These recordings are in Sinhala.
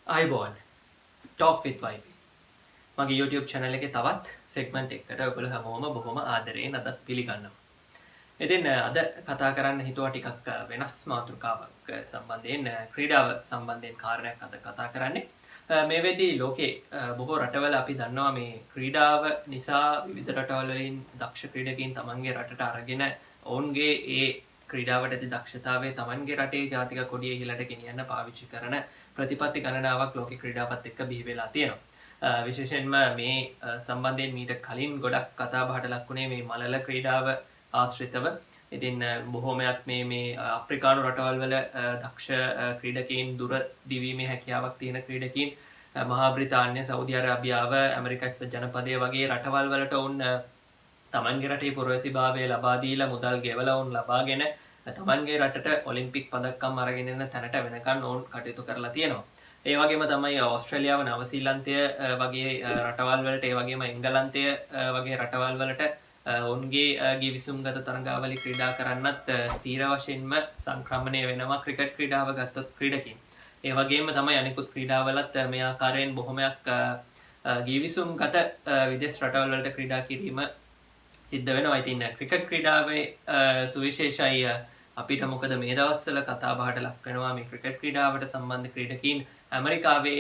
අයිබෝන් ටෝක් විත් වයිපි මගේ YouTube channel එකේ තවත් සෙග්මන්ට් එකකට ඔයගොල්ලෝ හැමෝම බොහොම ආදරයෙන් අදත් පිළිගන්නවා. ඉතින් අද කතා කරන්න හිතුවා ටිකක් වෙනස් මාතෘකාවක් සම්බන්ධයෙන් ක්‍රීඩාව සම්බන්ධයෙන් කාරණයක් අද කතා කරන්නේ. මේ වෙද්දී ලෝකේ බොහෝ රටවල අපි දන්නවා මේ ක්‍රීඩාව නිසා විවිධ රටවල වලින් දක්ෂ ක්‍රීඩකයින් තමන්ගේ රටට අරගෙන ඔවුන්ගේ ඒ ක්‍රීඩාවට ඇති දක්ෂතාවය තමන්ගේ රටේ ජාතික කොඩිය ඉහළට ගෙනියන්න පාවිච්චි කරන ප්‍රතිපත්ති ගණනාවක් ලෝක ක්‍රීඩාවත් එක්ක බිහි වෙලා තියෙනවා. විශේෂයෙන්ම මේ සම්බන්ධයෙන් මීට කලින් ගොඩක් කතා බහට ලක් වුණේ මේ මලල ක්‍රීඩාව ආශ්‍රිතව. ඉතින් බොහෝමයක් මේ අප්‍රිකානු රටවල් වල දක්ෂ ක්‍රීඩකයින් දුර දිවීමේ හැකියාවක් තියෙන ක්‍රීඩකයින් මහා බ්‍රිතාන්‍ය, සෞදි අරාබියාව, ඇමරිකා එක්සත් ජනපදය වගේ රටවල් වලට උන් තමන්ගේ රටේ පුරවැසිභාවය ලබා දීලා මුදල් ගෙවලා උන් ලබාගෙන තමන්ගේ රටට ඔලිම්පික් පදක්කම් අරගෙන එන තැනට වෙනකන් ඔවුන් කටයුතු කරලා තියෙනවා. ඒ වගේම තමයි ඕස්ට්‍රේලියාව, නවසීලන්තය වගේ රටවල් වලට, ඒ වගේම එංගලන්තය වගේ රටවල් වලට ඔවුන්ගේ ගිවිසුම්ගත තරඟාවලි ක්‍රීඩා කරන්නත් ස්ථීර වශයෙන්ම සංක්‍රමණය වෙනවා ක්‍රිකට් ක්‍රීඩාව ගත්තොත් ක්‍රීඩකින්. ඒ වගේම තමයි අනිකුත් ක්‍රීඩාවලත් මේ ආකාරයෙන් බොහොමයක් ගිවිසුම්ගත විදේශ රටවල් වලට ක්‍රීඩා කිරීම සිද්ධ වෙනවා. ඉතින් ක්‍රිකට් ක්‍රීඩාවේ සුවිශේෂයි අපිට මොකද මේ දවස්වල කතා බහට ලක් වෙනවා මේ ක්‍රිකට් ක්‍රීඩාවට සම්බන්ධ ක්‍රීඩකීන් ඇමරිකාවේ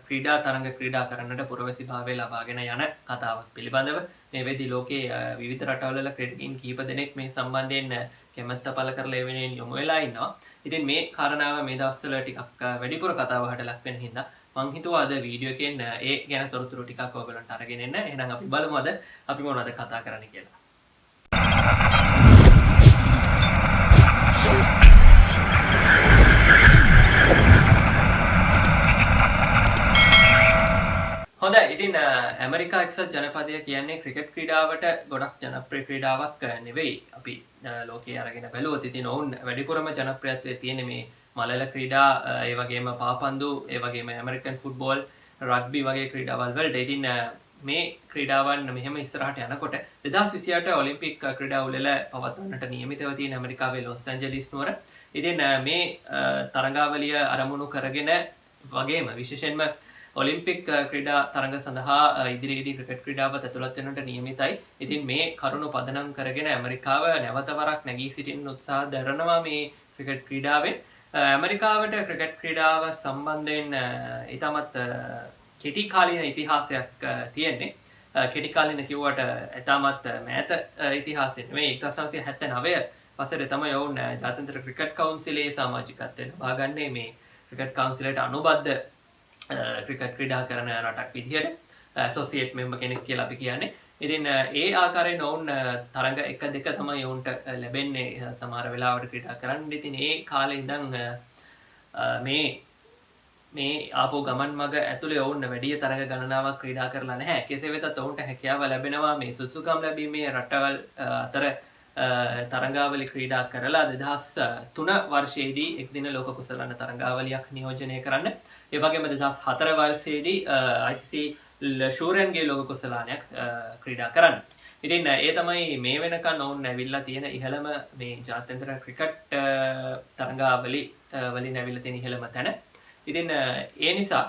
ක්‍රීඩා තරඟ ක්‍රීඩා කරන්නට පුරවැසිභාවය ලබාගෙන යන කතාවක් පිළිබඳව මේ වෙද්දී ලෝකයේ විවිධ රටවල් වල ක්‍රීඩකීන් කීප දෙනෙක් මේ සම්බන්ධයෙන් කැමැත්ත පළ කරලා ඒ වෙනුවෙන් යොමු වෙලා ඉන්නවා. ඉතින් මේ කාරණාව මේ දවස්වල ටිකක් වැඩිපුර කතා බහට ලක් වෙන හින්දා මං හිතුවා අද වීඩියෝ එකෙන් ඒ ගැන තොරතුරු ටිකක් ඔයගලන්ට අරගෙන එන්න. එහෙනම් අපි බලමු අද අපි මොනවද කතා කරන්න කියලා. හොඳයි. ඉතින් ඇමරිකා එක්සත් ජනපදය කියන්නේ ක්‍රිකට් ක්‍රීඩාවට ගොඩක් ජනප්‍රිය ක්‍රීඩාවක් නෙවෙයි. අපි ලෝකයේ අරගෙන බැලුවොත් ඉතින් ඔවුන් වැඩිපුරම ජනප්‍රියත්වයේ තියෙන්නේ මේ මලල ක්‍රීඩා, ඒ වගේම පාපන්දු, ඒ වගේම ඇමරිකන් ෆුට්බෝල්, රග්බි වගේ ක්‍රීඩාවල් වලට. ඉතින් මේ ක්‍රීඩාවන් මෙහෙම ඉස්සරහට යනකොට 2028 ඔලිම්පික් ක්‍රීඩා උළෙල පවත්වන්නට නියමිතව තියෙන ඇමරිකාවේ ලොස් ඇන්ජලිස් නුවර. ඉතින් මේ තරඟාවලිය අරමුණු කරගෙන වගේම විශේෂයෙන්ම ඔලිම්පික් ක්‍රීඩා තරඟ සඳහා ඉදිරියේදී ක්‍රිකට් ක්‍රීඩාවත් ඇතුළත් වෙන්නට නියමිතයි. ඉතින් මේ කරුණු පදනම් කරගෙන ඇමරිකාව නැවත වරක් නැගී සිටින්න උත්සාහ දරනවා මේ ක්‍රිකට් ක්‍රීඩාවෙන්. ඇමරිකාවට ක්‍රිකට් ක්‍රීඩාව සම්බන්ධයෙන් ඉතාමත් කෙටි කාලීන ඉතිහාසයක් තියෙන්නේ. කෙටි කාලීන කිව්වට ඉතාමත් මෑත ඉතිහාසයක් නෙවෙයි. 1979 වසරේ තමයි ඔවුන් ජාත්‍යන්තර ක්‍රිකට් කවුන්සිලේ සමාජිකත්වයට ලබා ගන්නේ මේ ක්‍රිකට් කවුන්සිලයට අනුබද්ධ ක්‍රිකට් ක්‍රීඩා කරන රටක් විදිහට ඇසෝසියේට් මෙම්බර් කෙනෙක් කියලා අපි කියන්නේ. ඉතින් ඒ ආකාරයෙන් ඔවුන් තරඟ 1 2 තමයි ඔවුන්ට ලැබෙන්නේ සමහර වෙලාවට ක්‍රීඩා කරන්න. ඉතින් ඒ කාලේ ඉඳන් මේ ආපු ගමන් මග ඇතුලේ ඔවුන් වැඩි තරඟ ගණනාවක් ක්‍රීඩා කරලා නැහැ. කෙසේ වෙතත් ඔවුන්ට හැකියාව ලැබෙනවා මේ සුසුකම් ලැබීමේ රටවල් අතර තරඟාවලි ක්‍රීඩා කරලා 2003 වර්ෂයේදී එක්දින ලෝක කුසලාන තරඟාවලියක් නියෝජනය කරන්න. ඒ වගේම 2004 වර්ෂයේදී ICC ෂූරන්ගේ ලෝක කුසලානයක් ක්‍රීඩා කරන්න. ඉතින් ඒ තමයි මේ වෙනකන් ඔවුන් ඇවිල්ලා තියෙන ඉහළම මේ ජාත්‍යන්තර ක්‍රිකට් තරඟාවලි වලින් ඇවිල්ලා තියෙන ඉහළම තැන. ඉතින් ඒ නිසා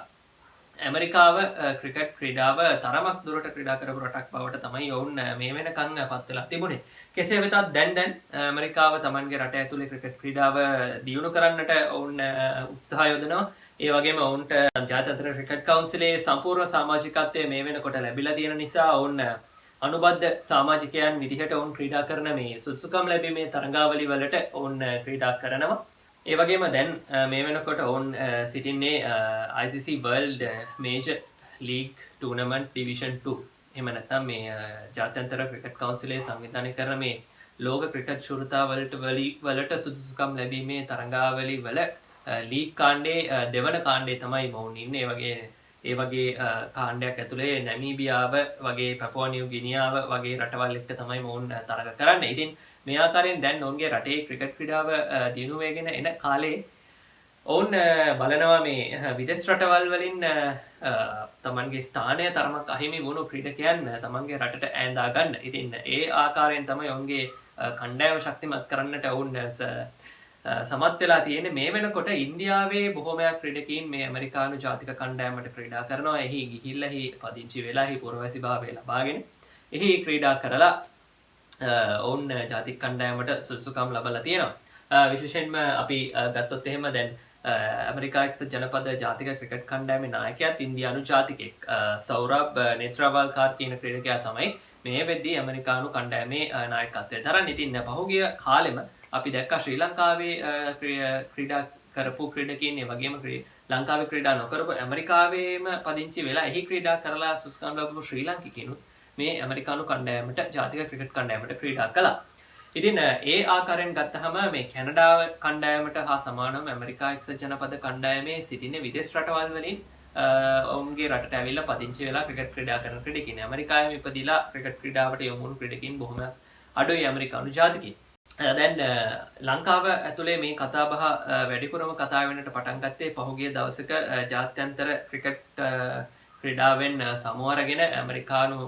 ඇමරිකාව ක්‍රිකට් ක්‍රීඩාව තරමක් දුරට ක්‍රීඩා කරපු රටක් බවට තමයි ඔවුන් මේ වෙනකන් පත් වෙලා තිබුණේ. කෙසේ වෙතත් දැන් ඇමරිකාව තමන්ගේ රට ඇතුලේ ක්‍රිකට් ක්‍රීඩාව දියුණු කරන්නට ඔවුන් උත්සාහ යොදනවා. ඒ වගේම ඔවුන්ට ජාත්‍යන්තර ක්‍රිකට් කවුන්සිලේ සම්පූර්ණ සමාජිකත්වය මේ වෙනකොට ලැබිලා තියෙන නිසා ඔවුන් අනුබද්ධ සමාජිකයන් විදිහට ඔවුන් ක්‍රීඩා කරන මේ සුදුසුකම් ලැබීමේ තරඟාවලි වලට ඔවුන් ක්‍රීඩා කරනවා. ඒ වගේම දැන් මේ වෙනකොට ඔවුන් සිටින්නේ ICC World Major League Tournament Division 2. එහෙම නැත්නම් මේ ජාත්‍යන්තර ක්‍රිකට් කවුන්සිලේ සංවිධානය කරන මේ ලෝක ක්‍රිකට් ශූරතා වලට සුදුසුකම් ලැබීමේ තරඟාවලි වල ලීග් කාණ්ඩේ දෙවන කාණ්ඩේ තමයි මොවුන් ඉන්නේ. ඒ වගේ කාණ්ඩයක් ඇතුලේ නැමීබියාව වගේ, පැපුවා නිව් ගිනියාව වගේ රටවල් එක්ක තමයි මොවුන් තරඟ කරන්නේ. ඉතින් මේ ආකාරයෙන් දැන් ඔවුන්ගේ රටේ ක්‍රිකට් ක්‍රීඩාව දියුණු වෙගෙන එන කාලේ ඔවුන් බලනවා මේ විදේශ රටවල් වලින් තමන්ගේ ස්ථානය තරමක් අහිමි වුණු ක්‍රීඩකයන් තමන්ගේ රටට ඈඳා ගන්න. ඉතින් ඒ ආකාරයෙන් තමයි ඔවුන්ගේ කණ්ඩායම ශක්තිමත් කරන්නට ඔවුන් සමත් වෙලා තියෙන්නේ. මේ වෙනකොට ඉන්දියාවේ බොහොමයක් ක්‍රීඩකීන් මේ ඇමරිකානු ජාතික කණ්ඩායමට ක්‍රීඩා කරනවා. එහි ගිහිල්ලා එහි පදිංචි වෙලා එහි පුරවැසිභාවය ලබාගෙන එහි ක්‍රීඩා කරලා ඔවුන් ජාතික කණ්ඩායමට සුදුසුකම් ලබලා තියෙනවා. විශේෂයෙන්ම අපි ගත්තොත් එහෙම දැන් ඇමරිකා එක්සත් ජනපද ජාතික ක්‍රිකට් කණ්ඩායමේ නායකයාත් ඉන්දියානු ජාතිකයෙක්. සෞරබ් නෙත්‍රාවල්කාර් කියන ක්‍රීඩකයා තමයි මේ වෙද්දී ඇමරිකානු කණ්ඩායමේ නායකත්වය දරන්නේ. ඉතින් පහුගිය කාලෙම අපි දැක්කා ශ්‍රී ලංකාවේ ක්‍රීඩා කරපු ක්‍රීඩකීන් ඒ වගේම ලංකාවේ ක්‍රීඩා නොකරපු ඇමරිකාවේම පදිංචි වෙලා එහි ක්‍රීඩා කරලා සුදුසුකම් ලැබපු ශ්‍රී ලාංකිකයිනුත් මේ ඇමරිකානු කණ්ඩායමට ජාතික ක්‍රිකට් කණ්ඩායමට ක්‍රීඩා කළා. ඉතින් ඒ ආකාරයෙන් ගත්තහම මේ කැනඩාව කණ්ඩායමට හා සමානව ඇමරිකා එක්සත් ජනපද කණ්ඩායමේ සිටින විදේශ රටවල් වලින් ඔවුන්ගේ රටට ඇවිල්ලා පදිංචි වෙලා ක්‍රිකට් ක්‍රීඩා කරන ක්‍රීඩකයින් ඇමරිකාවේ ඉපදිලා ක්‍රිකට් ක්‍රීඩාවට යොමු වුණු ක්‍රීඩකයින් බොහොම අඩුයි ඇමරිකානු ජාතිකයින්. දැන් ලංකාව ඇතුලේ මේ කතාබහ වැඩිපුරම කතා වෙන්නට පටන් ගත්තේ පහුගිය දවසක ජාත්‍යන්තර ක්‍රිකට් ක්‍රීඩාවෙන් සමුවරගෙන ඇමරිකානු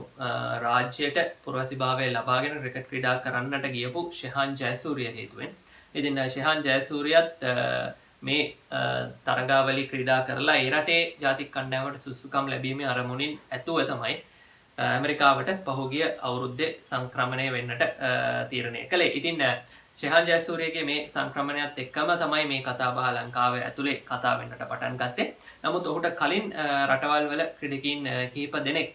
රාජ්‍යයට පුරවැසිභාවය ලබාගෙන ක්‍රිකට් ක්‍රීඩා කරන්නට ගියපු ශෙහාන් ජයසූරිය හේතුවෙන්. ඉතින් ශෙහාන් ජයසූරියත් මේ තරගාවලි ක්‍රීඩා කරලා ඒ රටේ ජාතික කණ්ඩායමට සුදුසුකම් ලැබීමේ අරමුණින් ඇතුව තමයි ඇමරිකාවට පහුගිය අවුරුද්දේ සංක්‍රමණය වෙන්නට තීරණය කළේ. ඉතින් ශෙහාන් ජයසූරියගේ මේ සංක්‍රමණයත් එක්කම තමයි මේ කතාබහ ලංකාවේ ඇතුලේ කතා වෙන්නට පටන් ගත්තේ. නමුත් ඔහුට කලින් රටවල් වල ක්‍රීඩකීන් කිහිප දෙනෙක්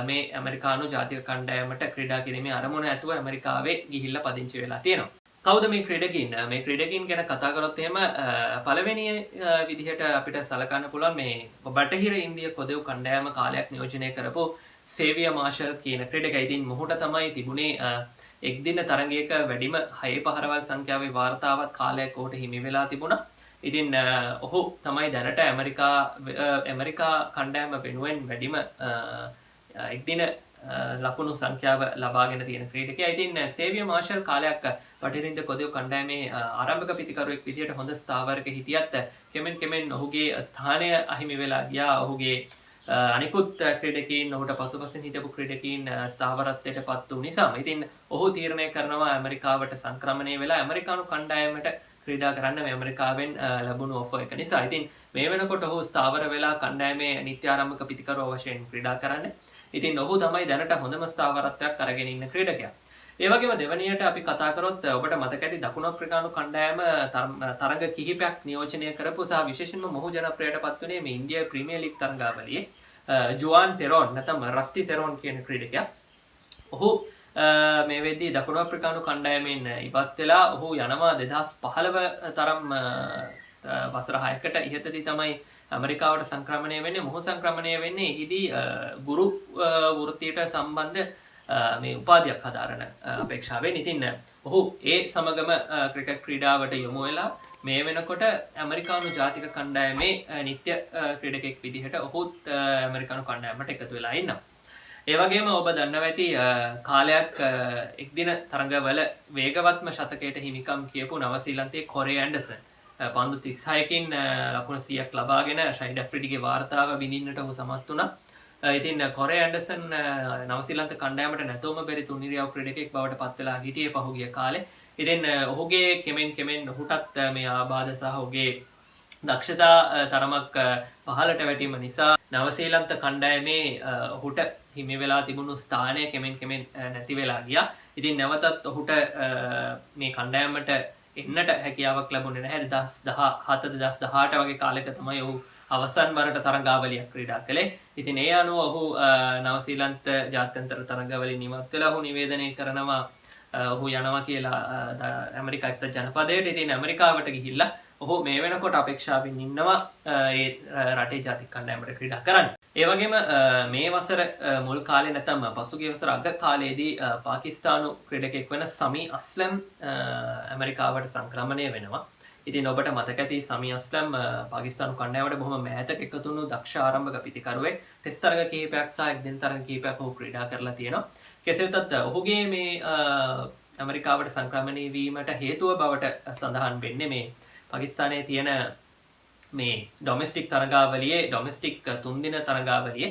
මේ ඇමරිකානු ජාතික කණ්ඩායමට ක්‍රීඩා කිරීමේ අරමුණ ඇතුව ඇමරිකාවේ ගිහිල්ලා පදිංචි වෙලා තියෙනවා. කවුද මේ ක්‍රීඩකීන්? මේ ක්‍රීඩකීන් ගැන කතා කරොත් එහෙම පළවෙනි විදිහට අපිට සලකන්න පුළුවන් මේ බටහිර ඉන්දිය කොදෙව් කණ්ඩායම කාලයක් නියෝජනය කරපු සේවිය මාෂල් කියන ක්‍රීඩකයා. ඉතින් මොහුට තමයි තිබුණේ එක් දින තරගයක වැඩිම 6 පහරවල් සංඛ්‍යාවේ වාර්තාවත් කාලයක් ඔහුට හිමි වෙලා තිබුණා. ඉතින් ඔහු තමයි දැනට ඇමරිකා කණ්ඩායම වෙනුවෙන් වැඩිම එක් දින ලකුණු සංඛ්‍යාව ලබාගෙන තියෙන ක්‍රීඩකයා. ඉතින් සේවිය මාෂල් කාලයක් බටහිර ඉන්දිය කොදෙව් කණ්ඩායමේ ආරම්භක පිතිකරුවෙක් විදිහට හොඳ ස්ථාවරක හිටියත් කෙමෙන් ඔහුගේ ස්ථානය අහිමි වෙලා ගියා. ඔහුගේ අනිකුත් ක්‍රීඩකීන් ඔහුට පසුපසින් හිටපු ක්‍රීඩකීන් ස්ථාවරත්වයට පත් වූ නිසා ඉතින් ඔහු තීරණය කරනවා ඇමරිකාවට සංක්‍රමණය වෙලා ඇමරිකානු කණ්ඩායමට ක්‍රීඩා කරන්න මේ ඇමරිකාවෙන් ලැබුණු ඔෆර් එක නිසා. ඉතින් මේ වෙනකොට ඔහු ස්ථාවර වෙලා කණ්ඩායමේ නිත්‍ය ආරම්භක පිතිකරුව වශයෙන් ක්‍රීඩා කරන්නේ. ඉතින් ඔහු තමයි දැනට හොඳම ස්ථාවරත්වයක් අරගෙන ඉන්න ක්‍රීඩකයා. ඒ වගේම දෙවනියට අපි කතා කරොත් ඔබට මතක ඇති දකුණු අප්‍රිකානු කණ්ඩායම තරඟ කිහිපයක් නියෝජනය කරපු සහ විශේෂයෙන්ම මොහු ජනප්‍රියටපත් වුණේ මේ ඉන්දියාවේ ප්‍රීමියර් ලීග් තරඟාවලියේ ජුවාන් තෙරෝන් නැත්නම් රස්ටි තෙරෝන් කියන ක්‍රීඩකයා. ඔහු මේ වෙද්දී දකුණු අප්‍රිකානු කණ්ඩායමෙන් ඉවත් වෙලා ඔහු යනවා 2015 තරම් වසර 6කට ඉහතදී තමයි ඇමරිකාවට සංක්‍රමණය වෙන්නේ. මොහු සංක්‍රමණය වෙන්නේ එහිදී ගුරු වෘත්තියට සම්බන්ධ මේ උපාධියක් හදාරන අපේක්ෂාවෙන්. ඉතින් ඔහු ඒ සමගම ක්‍රිකට් ක්‍රීඩාවට යොමු වෙලා මේ වෙනකොට ඇමරිකානු ජාතික කණ්ඩායමේ නිත්‍ය ක්‍රීඩකෙක් විදිහට ඔහුත් ඇමරිකානු කණ්ඩායමට එකතු වෙලා ඉන්නවා. ඒ වගේම ඔබ දන්නවා ඇති කාලයක් එක්දින තරඟවල වේගවත්ම ශතකයට හිමිකම් කියපු නවසීලන්තයේ කොරේ ඇන්ඩර්සන් පන්දු 36කින් ලකුණු 100ක් ලබාගෙන ෂයිඩ් ඇෆ්රිඩිගේ වාර්තාව විඳින්නට ඔහු සමත් වුණා. ඉතින් කොරේ ඇන්ඩර්සන් නවසීලන්ත කණ්ඩායමට නැතෝම බැරි තුන්නිරියව් ක්‍රීඩකෙක් බවට පත් වෙලා හිටියේ පහුගිය කාලේ. ඉතින් ඔහුගේ කෙමෙන් ඔහුටත් මේ ආබාධ සහ ඔහුගේ දක්ෂතා තරමක් පහළට වැටීම නිසා නවසීලන්ත කණ්ඩායමේ ඔහුට හිමි වෙලා තිබුණු ස්ථානය කෙමෙන් නැති වෙලා ගියා. ඉතින් නැවතත් ඔහුට මේ කණ්ඩායමට එන්නට හැකියාවක් ලැබුණේ නැහැ. 2017 2018 වගේ කාලයක තමයි ඔහු අවසන් වරට තරඟාවලියක් ක්‍රීඩා කළේ. ඉතින් ඒ අනුව ඔහු නවසීලන්ත ජාත්‍යන්තර තරඟාවලිය නිමත් වෙලා ඔහු නිවේදනය කරනවා ඔහු යනවා කියලා ඇමරිකා එක්සත් ජනපදයට. ඉතින් ඇමරිකාවට ගිහිල්ලා ඔහු මේ වෙනකොට අපේක්ෂාවෙන් ඉන්නවා ඒ රටේ ජාතික කණ්ඩායමට ක්‍රීඩා කරන්න. ඒ වගේම මේ වසර මුල් කාලේ නැත්නම් පසුගිය වසර අග කාලයේදී පාකිස්තානු ක්‍රීඩකයෙක් වෙන සමී අස්ලම් ඇමරිකාවට සංක්‍රමණය වෙනවා. ඉතින් ඔබට මතක ඇති සමී අස්ලම් පාකිස්තානු කණ්ඩායමට බොහොම මෑතක එකතු වුණු දක්ෂ ආරම්භක පිතිකරුවෙක්. ටෙස්ට් තරග කිහිපයක් සහ එක්දින තරග කිහිපයක් ඔහු ක්‍රීඩා කරලා තියෙනවා. කෙසේ වෙතත් ඔහුගේ මේ ඇමරිකාවට සංක්‍රමණය වීමට හේතුව බවට සඳහන් වෙන්නේ මේ පාකිස්තානයේ තියෙන මේ ඩොමෙස්ටික් තරගාවලියේ ඩොමෙස්ටික් 3 දින තරගාවලියේ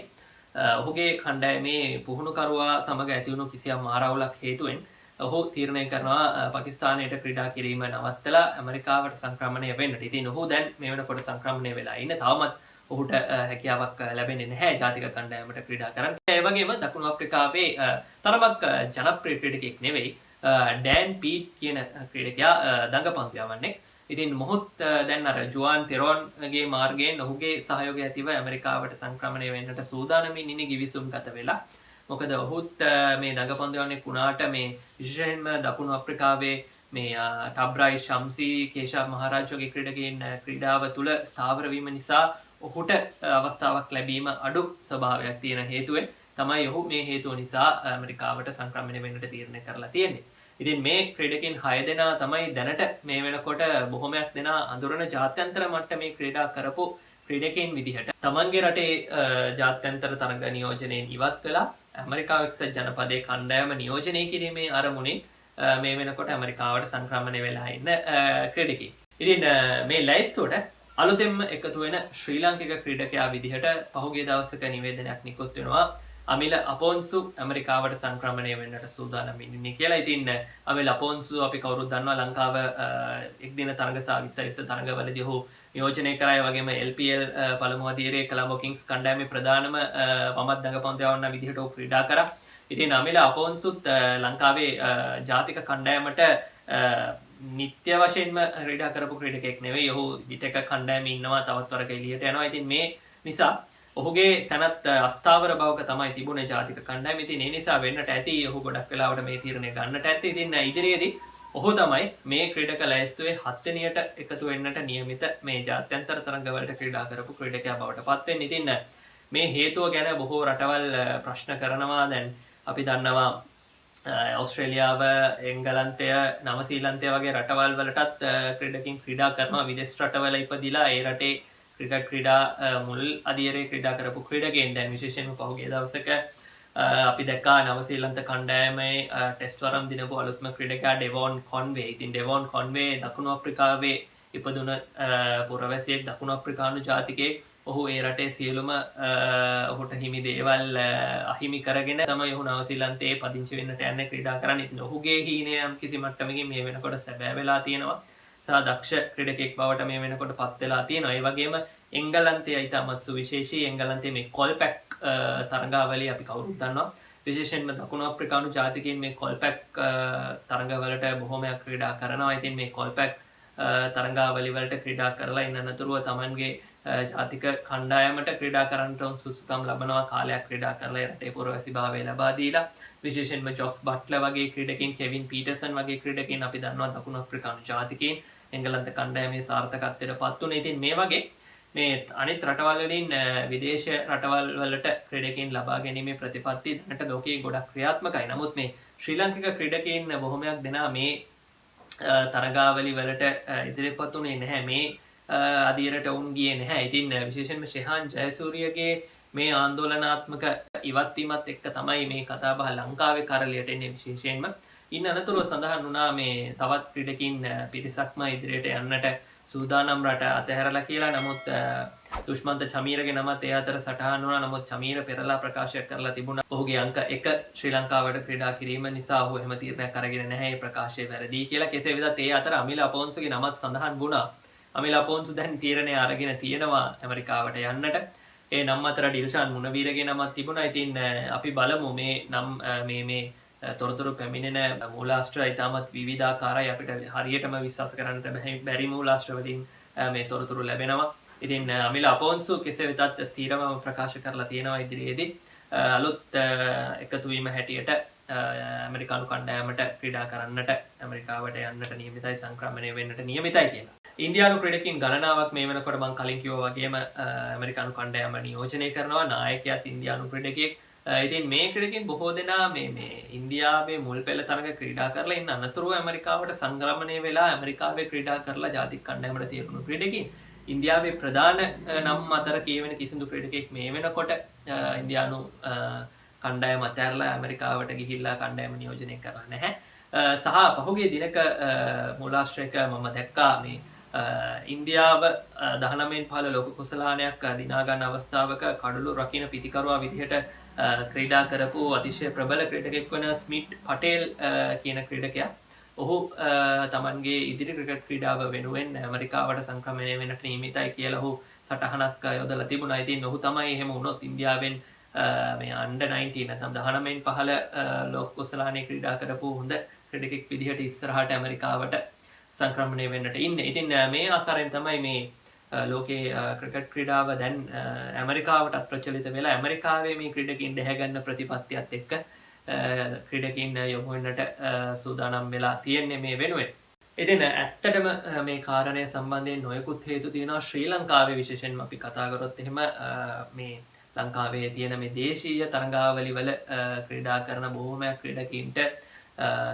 ඔහුගේ කණ්ඩායමේ පුහුණුකරුවා සමග ඇති වුණු කිසියම් ආරවුලක් හේතුවෙන් ඔහු තීරණය කරනවා පාකිස්තානයට ක්‍රීඩා කිරීම නවත්තලා ඇමරිකාවට සංක්‍රමණය වෙන්නට. ඉතින් ඔහු දැන් මේ වෙනකොට සංක්‍රමණය වෙලා ඉන්නේ. තවමත් ඔහුට හැකියාවක් ලැබෙන්නේ නැහැ ජාතික කණ්ඩායමට ක්‍රීඩා කරන්න. ඒ වගේම දකුණු අප්‍රිකාවේ තරමක් ජනප්‍රිය ක්‍රීඩකෙක් නෙවෙයි ඩෑන් පීට් කියන ක්‍රීඩකයා දඟපන්දු යවන්නේ. ඉතින් මොහොත් දැන් අර ජුවාන් තෙරෝන්ගේ මාර්ගයෙන් ඔහුගේ සහයෝගය ඇතිව ඇමරිකාවට සංක්‍රමණය වෙන්නට සූදානමින් ඉන්නේ ගිවිසුම් ගත වෙලා. මොකද ඔහුත් මේ දඟපන්දු යවන්නෙක් වුණාට මේ විශේෂයෙන්ම දකුණු අප්‍රිකාවේ මේ ටබ්රයි ශම්සි කේෂා මහරජගේ ක්‍රීඩකයන් ක්‍රීඩාව තුළ ස්ථාවර වීම නිසා ඔහුට අවස්ථාවක් ලැබීම අඩු ස්වභාවයක් තියෙන හේතුවෙන් තමයි ඔහු මේ හේතුව නිසා ඇමරිකාවට සංක්‍රමණය වෙන්නට තීරණය කරලා තියෙන්නේ. ඉතින් මේ ක්‍රීඩකයන් 6 දෙනා තමයි දැනට මේ වෙනකොට බොහොමයක් දෙනා අඳුරන ජාත්‍යන්තර මට්ටමේ ක්‍රීඩා කරපු ක්‍රීඩකයන් විදිහට තමන්ගේ රටේ ජාත්‍යන්තර තරග නියෝජනයෙන් ඉවත් වෙලා ඇමරිකාව එක්සත් ජනපදයේ කණ්ඩායම නියෝජනය කිරීමේ අරමුණින් මේ වෙනකොට ඇමරිකාවට සංක්‍රමණය වෙලා ඉන්න ක්‍රීඩකයන්. ඉතින් මේ ලයිස්තුවට අලුතෙන්ම එකතු වෙන ශ්‍රී ලාංකික ක්‍රීඩකයා විදිහට පහුගිය දවසක නිවේදනයක් නිකුත් වෙනවා. අමිල අපොන්සු ඇමරිකාවට සංක්‍රමණය වෙන්නට සූදානම් ඉන්නේ කියලා. ඉතින් අමිල අපොන්සු අපි කවුරුත් දන්නවා ලංකාව එක්දින තරග සහ 20 තරගවලදී ඔහු නියෝජනය කරා. ඒ වගේම LPL පළමු අදියරේ කොලම්බෝ කිංස් කණ්ඩායමේ ප්‍රධානම වමත් දඟපන්දු යවන්න විදිහට ඔහු ක්‍රීඩා කරා. ඉතින් අමිල අපොන්සුත් ලංකාවේ ජාතික කණ්ඩායමට නිත්‍ය වශයෙන්ම ක්‍රීඩා කරපු ක්‍රීඩකෙක් නෙවෙයි. ඔහු විටක කණ්ඩායමේ ඉන්නවා, තවත් වරක එළියට යනවා. ඉතින් මේ නිසා ඔහුගේ තැනත් අස්ථාවර බවක තමයි තිබුණේ ජාතික කණ්ඩායම. ඉතින් ඒ නිසා වෙන්නට ඇති ඔහු ගොඩක් වෙලාවට මේ තීරණය ගන්නට ඇති. ඉතින් ඉදිරියේදී ඔහු තමයි මේ ක්‍රීඩක ලැයිස්තුවේ 7 වෙනියට එකතු වෙන්නට නියමිත මේ ජාත්‍යන්තර තරඟවලට ක්‍රීඩා කරපු ක්‍රීඩකයා බවට පත් වෙන්නේ. ඉතින් මේ හේතුව ගැන බොහෝ රටවල් ප්‍රශ්න කරනවා. දැන් අපි දන්නවා ඔස්ට්‍රේලියාව, එංගලන්තය, නවසීලන්තය වගේ රටවල් වලටත් ක්‍රීඩකින් ක්‍රීඩා කරනවා. විදේශ රටවල ඉපදිලා ඒ රටේ ක්‍රිකට් ක්‍රීඩා මුල් අදියරේ ක්‍රීඩා කරපු ක්‍රීඩකයන් දැන් විශේෂයෙන්ම පහුගිය දවසක අපි දැක්කා නවසීලන්ත කණ්ඩායමේ ටෙස්ට් වරම් දිනපු අලුත්ම ක්‍රීඩකයා ඩෙවොන් කොන්වේ. ඉතින් ඩෙවොන් කොන්වේ දකුණු අප්‍රිකාවේ ඉපදුන පුරවැසියෙක්, දකුණු අප්‍රිකානු ජාතිකයෙක්. ඔහු ඒ රටේ සියලුම ඔහුට හිමි දේවල් අහිමි කරගෙන තමයි ඔහු නවසීලන්තයේ පදිංචි වෙන්නට යන්නේ ක්‍රීඩා කරන්නේ. ඉතින් ඔහුගේ හීනය යම් කිසි මට්ටමකින් මේ වෙනකොට සැබෑ වෙලා තියෙනවා. සහ දක්ෂ ක්‍රීඩකෙක් බවට මේ වෙනකොට පත් වෙලා තියෙනවා. ඒ වගේම එංගලන්තයේ ඉතාමත් සුවිශේෂී එංගලන්තයේ මේ කොල්පැක් තරගාවලිය අපි කවුරුත් දන්නවා. විශේෂයෙන්ම දකුණු අප්‍රිකානු ජාතිකයින් මේ කොල්පැක් තරගවලට බොහොමයක් ක්‍රීඩා කරනවා. ඉතින් මේ කොල්පැක් තරගාවලි වලට ක්‍රීඩා කරලා ඉන්න අතරතුර තමන්ගේ ජාතික කණ්ඩායමට ක්‍රීඩා කරන්නට සුසුකම් ලබනවා. කාලයක් ක්‍රීඩා කරලා රටේ පුරවැසිභාවය ලබා දීලා විශේෂයෙන්ම ජොස් බට්ලර් වගේ ක්‍රීඩකයන්, කෙවින් පීටර්සන් වගේ ක්‍රීඩකයන් අපි දන්නවා දකුණු අප්‍රිකානු ජාතිකයන් එංගලන්ත කණ්ඩායමේ සාර්ථකත්වයට පත් වුණේ. ඉතින් මේ වගේ මේ අනිත් රටවල් වලින් විදේශ රටවල් වලට ක්‍රීඩකයන් ලබා ගැනීමේ ප්‍රතිපත්ති දැනට ලෝකයේ ගොඩක් ක්‍රියාත්මකයි. නමුත් මේ ශ්‍රී ලාංකික ක්‍රීඩකයන් බොහොමයක් දෙනා මේ තරගාවලි වලට ඉදිරිපත් වුණේ නැහැ. මේ අදියරට වුන් ගියේ නැහැ. ඉතින් විශේෂයෙන්ම ශෙහාන් ජයසූරියගේ මේ ආందోලනාත්මක ඉවත්වීමත් එක්ක තමයි මේ කතාබහ ලංකාවේ කරලියට එන්නේ. විශේෂයෙන්ම ඉන්න අනතුරුව සඳහන් වුණා මේ තවත් ක්‍රීඩකින් පිරිසක්ම ඉදිරියට යන්නට සූදානම් රට අතහැරලා කියලා. නමුත් දුෂ්මන්ත චමීරගේ නමත් ඒ අතර සටහන් වුණා. නමුත් චමීර පෙරලා ප්‍රකාශයක් කරලා තිබුණා ඔහුගේ අංක 1 ශ්‍රී ලංකාවට ක්‍රීඩා කිරීම නිසා ඔහු එහෙම තීරණයක් අරගෙන නැහැ. ඒ ප්‍රකාශය වැරදි කියලා. කෙසේ වෙතත් ඒ අතර අමිල අපොන්සුගේ නමත් සඳහන් වුණා. අමිල අපොන්සු දැන් තීරණය අරගෙන තියෙනවා ඇමරිකාවට යන්නට. ඒ නම් අතර ඩිල්ෂාන් මුණවීරගේ නමත් තිබුණා. ඉතින් අපි බලමු මේ නම් මේ තොරතුරු පැමිණෙන මූලාශ්‍ර ඉතාමත් විවිධාකාරයි. අපිට හරියටම විශ්වාස කරන්නට බැරි මූලාශ්‍ර වලින් මේ තොරතුරු ලැබෙනවා. ඉතින් අමිල අපොන්සු කෙසේ වෙතත් ස්ථීරවම ප්‍රකාශ කරලා තියෙනවා ඉදිරියේදී අලුත් එකතු වීම හැටියට ඇමරිකානු කණ්ඩායමට ක්‍රීඩා කරන්නට ඇමරිකාවට යන්නට නියමිතයි, සංක්‍රමණය වෙන්නට නියමිතයි කියලා. ඉන්දියානු ක්‍රීඩකින් ගණනාවක් මේ වෙනකොට මම කලින් කිව්වා වගේම ඇමරිකානු කණ්ඩායම නියෝජනය කරනවා. නායකයාත් ඉන්දියානු ක්‍රීඩකයෙක්. ඉතින් මේ ක්‍රීඩකයන් බොහෝ දෙනා මේ ඉන්දියාවේ මුල් පෙළ තරග ක්‍රීඩා කරලා ඉන්න අනතුරුව ඇමරිකාවට සංක්‍රමණය වෙලා ඇමරිකාවේ ක්‍රීඩා කරලා ජාතික කණ්ඩායමට තියුණු ක්‍රීඩකයන්. ඉන්දියාවේ ප්‍රධාන නම් අතර කියවෙන කිසිදු ක්‍රීඩකයෙක් මේ වෙනකොට ඉන්දියානු කණ්ඩායම අතහැරලා ඇමරිකාවට ගිහිල්ලා කණ්ඩායම නියෝජනය කරලා නැහැ. සහ පහුගිය දිනක මූලාශ්‍රයක මම දැක්කා මේ ඉන්දියාව 19න් පහළ ලෝක කුසලානයක් දිනා ගන්න අවස්ථාවක කඩළු රකින්න පිතිකරුවා විදිහට ක්‍රීඩා කරපු අතිශය ප්‍රබල ක්‍රීඩකෙක් වන ස්මිට් පටේල් කියන ක්‍රීඩකයා ඔහු තමන්ගේ ඉදිරි ක්‍රිකට් ක්‍රීඩාව වෙනුවෙන් ඇමරිකාවට සංක්‍රමණය වෙන්නට නියමිතයි කියලා ඔහු සටහනක් යොදලා තිබුණා. ඉතින් ඔහු තමයි එහෙම වුණොත් ඉන්දියාවෙන් මේ අන්ඩර් 19 නැත්නම් 19න් පහළ ලෝක කුසලානේ ක්‍රීඩා කරපු හොඳ ක්‍රීඩකෙක් විදිහට ඉස්සරහට ඇමරිකාවට සංක්‍රමණය වෙන්නට ඉන්නේ. ඉතින් මේ ආකාරයෙන් තමයි මේ ලෝකේ ක්‍රිකට් ක්‍රීඩාව දැන් ඇමරිකාවට ප්‍රචලිත වෙලා ඇමරිකාවේ මේ ක්‍රීඩකින් දැහැගන්න ප්‍රතිපත්තියත් එක්ක ක්‍රීඩකින් යොමු වෙන්නට සූදානම් වෙලා තියෙන්නේ මේ වෙනුවෙන්. ඉතින් ඇත්තටම මේ කාරණය සම්බන්ධයෙන් නොයෙකුත් හේතු තියෙනවා. ශ්‍රී ලංකාවේ විශේෂයෙන්ම අපි කතා කරොත් එහෙම මේ ලංකාවේ තියෙන මේ දේශීය තරඟාවලි වල ක්‍රීඩා කරන බොහෝමයක් ක්‍රීඩකීන්ට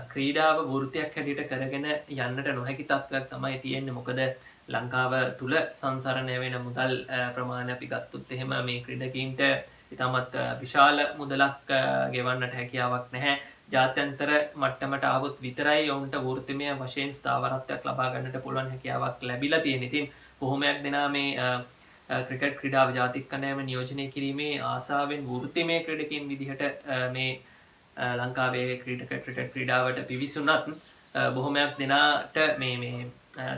ක්‍රීඩාව වෘත්තියක් හැටියට කරගෙන යන්නට නොහැකි තත්ත්වයක් තමයි තියෙන්නේ. මොකද ලංකාව තුල සංසරණය වෙන මුදල් ප්‍රමාණය අපි ගත්තොත් එහෙම මේ ක්‍රීඩකීන්ට ඉතාමත් විශාල මුදලක් ගෙවන්නට හැකියාවක් නැහැ. ජාත්‍යන්තර මට්ටමට ආවොත් විතරයි ඔවුන්ට වෘත්තිමය වශයෙන් ස්ථාවරත්වයක් ලබා ගන්නට පුළුවන් හැකියාවක් ලැබිලා තියෙන. ඉතින් බොහොමයක් දෙනා මේ ක්‍රිකට් ක්‍රීඩාව ජාතික කණ්ඩායම නියෝජනය කිරීමේ ආසාවෙන් වෘත්තිමය ක්‍රීඩකයන් විදිහට මේ ලංකාවේ ක්‍රිකට් ක්‍රීඩාවට පිවිසුණත් බොහොමයක් දෙනාට මේ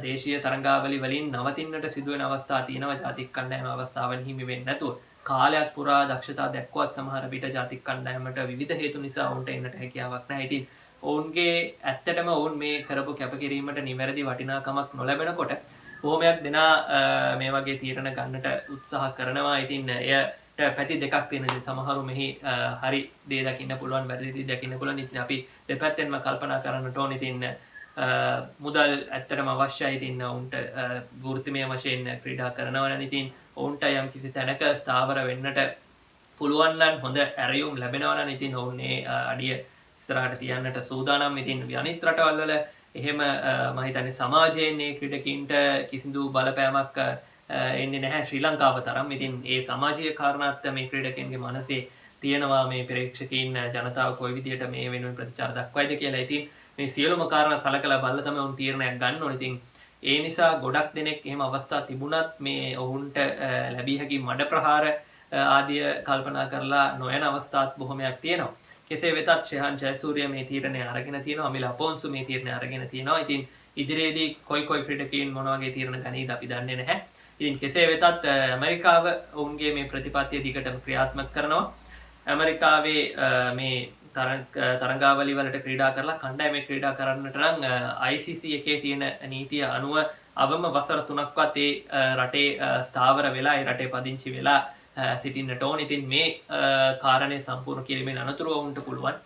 දේශීය තරඟාවලි වලින් නවතින්නට සිදුවෙන අවස්ථා තියෙනවා. ජාතික කණ්ඩායම අවස්ථාවන් හිමි වෙන්නේ නැතුව කාලයක් පුරා දක්ෂතා දැක්වත් සමහර විට ජාතික කණ්ඩායමට විවිධ හේතු නිසා ඔවුන්ට එන්නට හැකියාවක් නැහැ. ඉතින් ඔවුන්ගේ ඇත්තටම ඔවුන් මේ කරපු කැපකිරීමට නිවැරදි වටිනාකමක් නොලැබෙනකොට බොහොමයක් දෙනා මේ වගේ තීරණ ගන්නට උත්සාහ කරනවා. ඉතින් එයට පැති දෙකක් තියෙන. ඉතින් සමහරු මෙහි හරි දේ දකින්න පුළුවන්, වැරදි දේ දකින්න පුළුවන්. ඉතින් අපි දෙපැත්තෙන්ම කල්පනා කරන්නට ඕනේ. ඉතින් මුදල් ඇත්තටම අවශ්‍යයි. ඉතින් ඔවුන්ට වෘත්තිමය වශයෙන් ක්‍රීඩා කරනවා නම් ඉතින් ඔවුන්ට යම් කිසි තැනක ස්ථාවර වෙන්නට පුළුවන් නම් හොඳ ඇරයුම් ලැබෙනවා නම් ඉතින් ඔවුන් ඒ අඩිය ඉස්සරහට තියන්නට සූදානම්. ඉතින් අනිත් රටවල් වල එහෙම මම හිතන්නේ සමාජයෙන් මේ ක්‍රීඩකීන්ට කිසිදු බලපෑමක් එන්නේ නැහැ ශ්‍රී ලංකාව තරම්. ඉතින් ඒ සමාජීය කාරණාත් මේ ක්‍රීඩකයන්ගේ මනසේ තියෙනවා. මේ ප්‍රේක්ෂකීන් ජනතාව කොයි විදිහට මේ වෙනුවෙන් ප්‍රතිචාර දක්වයිද කියලා. ඉතින් මේ සියලුම කාරණා සලකලා බලලා තමයි ඔවුන් තීරණයක් ගන්න ඕනේ. ඉතින් ඒ නිසා ගොඩක් දෙනෙක් එහෙම අවස්ථා තිබුණත් මේ ඔවුන්ට ලැබිය හැකි මඩ ප්‍රහාර ආදිය කල්පනා කරලා නොයන අවස්ථාත් බොහොමයක් තියෙනවා. කෙසේ වෙතත් ශ්‍රේහාන් ජයසූරිය මේ තීරණය අරගෙන තියෙනවා. අමිල අපොන්සු මේ තීරණය අරගෙන තියෙනවා. ඉතින් ඉදිරියේදී කොයි ක්‍රීඩකයන් මොන වගේ තීරණ ගනීද අපි දන්නේ නැහැ. ඉතින් කෙසේ වෙතත් ඇමරිකාව ඔවුන්ගේ මේ ප්‍රතිපත්තිය දිගටම ක්‍රියාත්මක කරනවා. ඇමරිකාවේ මේ තරඟාවලි වලට ක්‍රීඩා කරලා කණ්ඩායමේ ක්‍රීඩා කරන්නට නම් ICC එකේ තියෙන නීතිය අනුව අවම වසර 3ක්වත් ඒ රටේ ස්ථාවර වෙලා ඒ රටේ පදිංචි වෙලා සිටින්නට ඕන. ඉතින් මේ කාරණේ සම්පූර්ණ කිරීමෙන් අනතුරුව වුන්ට පුළුවන්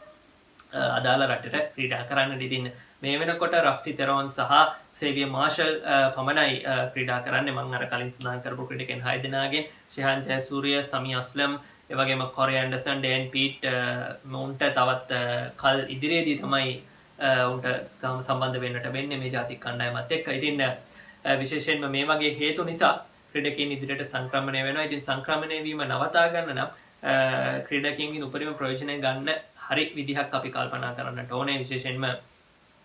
අදාළ රටට ක්‍රීඩා කරන්නට. ඉතින් මේ වෙනකොට රස්ටි තෙරෝන් සහ සේවිය මාෂල් පමණයි ක්‍රීඩා කරන්නේ. මම අර කලින් සඳහන් කරපු ක්‍රීඩකයන් 6 දෙනාගෙන් ශ්‍රේහාන් ජයසූරිය, සමි අස්ලම්, එවගේම කොරේ ඇන්ඩර්සන්, ඩේන් පීට් මොවුන්ට තවත් කල් ඉදිරියේදී තමයි උන්ට සම්බන්ධ වෙන්නට වෙන්නේ මේ ජාතික කණ්ඩායමත් එක්ක. ඉතින් විශේෂයෙන්ම මේ වගේ හේතු නිසා ක්‍රීඩකයන් ඉදිරියට සංක්‍රමණය වෙනවා. ඉතින් සංක්‍රමණය වීම නවතා ගන්න නම් ක්‍රීඩකයන්ගෙන් උපරිම ප්‍රයෝජනය ගන්න හරි විදිහක් අපි කල්පනා කරන්නට ඕනේ. විශේෂයෙන්ම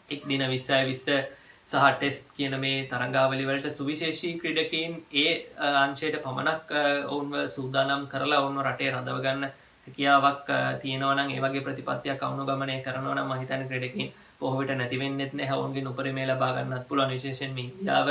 එක් දින 20 සහ ටෙස්ට් කියන මේ තරඟාවලි වලට සුවිශේෂී ක්‍රීඩකයන් ඒ අංශයට පමණක් ඔවුන්ව සූදානම් කරලා ඔවුන්ව රටේ රඳව ගන්න හැකියාවක් තියෙනවා නම් ඒ වගේ ප්‍රතිපත්තියක් අනුගමනය කරනවා නම් මම හිතන්නේ ක්‍රීඩකයන් බොහෝ විට නැති වෙන්නෙත් නැහැ. ඔවුන්ගෙන් උපරිමය ලබා ගන්නත් පුළුවන්. විශේෂයෙන්ම ඉන්දියාව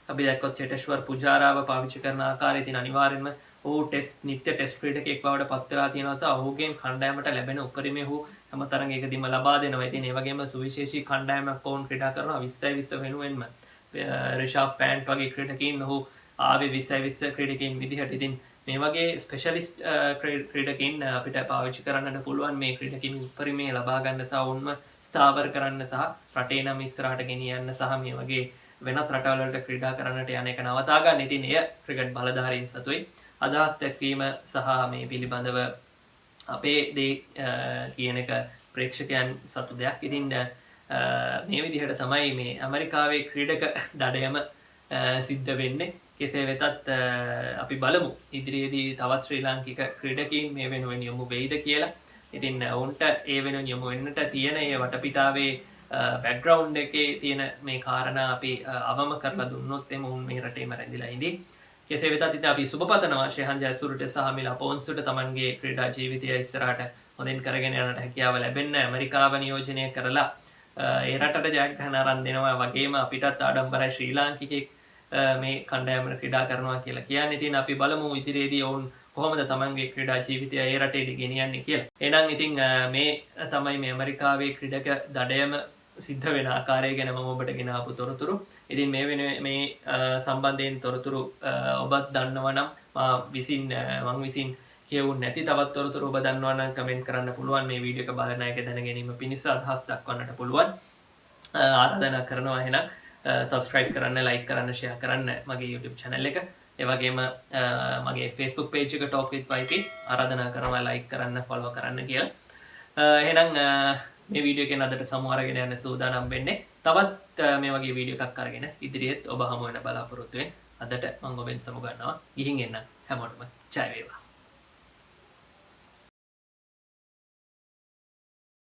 අපි දැක්කොත් චේතේශ්වර් පුජාරාව පාවිච්චි කරන ආකාරය ඉතින් අනිවාර්යෙන්ම ඔහු නිත්‍ය ටෙස්ට් ක්‍රීඩකයෙක් බවට පත් වෙලා තියෙනවා. සහ ඔහුගෙන් කණ්ඩායමට ලැබෙන උපරිමය ඔහු හැම තරඟයකදීම ලබා දෙනවා. ඉතින් ඒ වගේම සුවිශේෂී කණ්ඩායමක් ඔවුන් ක්‍රීඩා කරනවා 20 වෙනුවෙන්ම. රිෂාබ් පෑන්ට් වගේ ක්‍රීඩකයන් ඔහු ආවේ 20 ක්‍රීඩකයන් විදිහට. ඉතින් මේ වගේ ස්පෙෂලිස්ට් ක්‍රීඩකයන් අපිට පාවිච්චි කරන්නට පුළුවන් මේ ක්‍රීඩකයන් උපරිමය ලබා ගන්න සහ ඔවුන්ව ස්ථාවර කරන්න සහ රටේ නම් ඉස්සරහට ගෙනියන්න සහ මේ වගේ වෙනත් රටවල් වලට ක්‍රීඩා කරන්නට යන එක නවතා ගන්න. ඉතින් එය ක්‍රිකට් බලධාරීන් සතුයි අදහස් දැක්වීම සහ මේ පිළිබඳව අපේ දේ කියන එක ප්‍රේක්ෂකයන් සතු දෙයක්. ඉතින් මේ විදිහට තමයි මේ ඇමරිකාවේ ක්‍රීඩක දඩයම සිද්ධ වෙන්නේ. කෙසේ වෙතත් අපි බලමු ඉදිරියේදී තවත් ශ්‍රී ලාංකික ක්‍රීඩකයන් මේ වෙනුවෙන් යොමු වෙයිද කියලා. ඉතින් ඔවුන්ට ඒ වෙනුවෙන් යොමු වෙන්නට තියෙන ඒ වටපිටාවේ බැක්ග්‍රවුන්් එකේ තියෙන මේ කාරණා අපි අවම කරලා දුන්නොත් එම උන් මේ රටේම රැඳිලා ඉඳී. කෙසේ වෙතත් ඉතින් අපි සුබ පතනවා ශ්‍රේහන් ජයසූරියට සහ මිලා පොන්සුට තමන්ගේ ක්‍රීඩා ජීවිතය ඉස්සරහට හොඳින් කරගෙන යන්නට හැකියාව ලැබෙන්න ඇමරිකාව නියෝජනය කරලා ඒ රටට ජයග්‍රහණ අරන් දෙනවා වගේම අපිටත් ආඩම්බරයි ශ්‍රී ලාංකිකයෙක් මේ කණ්ඩායමට ක්‍රීඩා කරනවා කියලා කියන්නේ. ඉතින් අපි බලමු ඉදිරියේදී ඔවුන් කොහොමද තමන්ගේ ක්‍රීඩා ජීවිතය ඒ රටේදී ගෙනියන්නේ කියලා. එහෙනම් ඉතින් මේ තමයි මේ ඇමරිකාවේ ක්‍රීඩක දඩයම සිද්ධ වෙන ආකාරය ගැන මම ඔබට ගෙන ආපු තොරතුරු. ඉතින් මේ සම්බන්ධයෙන් තොරතුරු ඔබත් දන්නවා නම් මං විසින් කියවුන් නැති තවත් තොරතුරු ඔබ දන්නවා නම් කමෙන්ට් කරන්න පුළුවන්. මේ වීඩියෝ එක බලන අය දැන ගැනීම පිණිස අදහස් දක්වන්නට පුළුවන්. ආරාධනා කරනවා එහෙනම් සබස්ක්‍රයිබ් කරන්න, ලයික් කරන්න, ෂෙයා කරන්න මගේ YouTube channel එක. ඒ වගේම මගේ Facebook page එක Talk with YP ආරාධනා කරනවා ලයික් කරන්න, follow කරන්න කියලා. එහෙනම් මේ වීඩියෝ එකෙන් අදට සමු අරගෙන යන්න සූදානම් වෙන්නේ. තවත් මේ වගේ වීඩියෝ එකක් අරගෙන ඉදිරියේත් ඔබ හමු වෙන බලාපොරොත්තු වෙන. අදට මම ඔබෙන් සමු ගන්නවා. ගිහින් එන්න හැමෝටම ජය වේවා.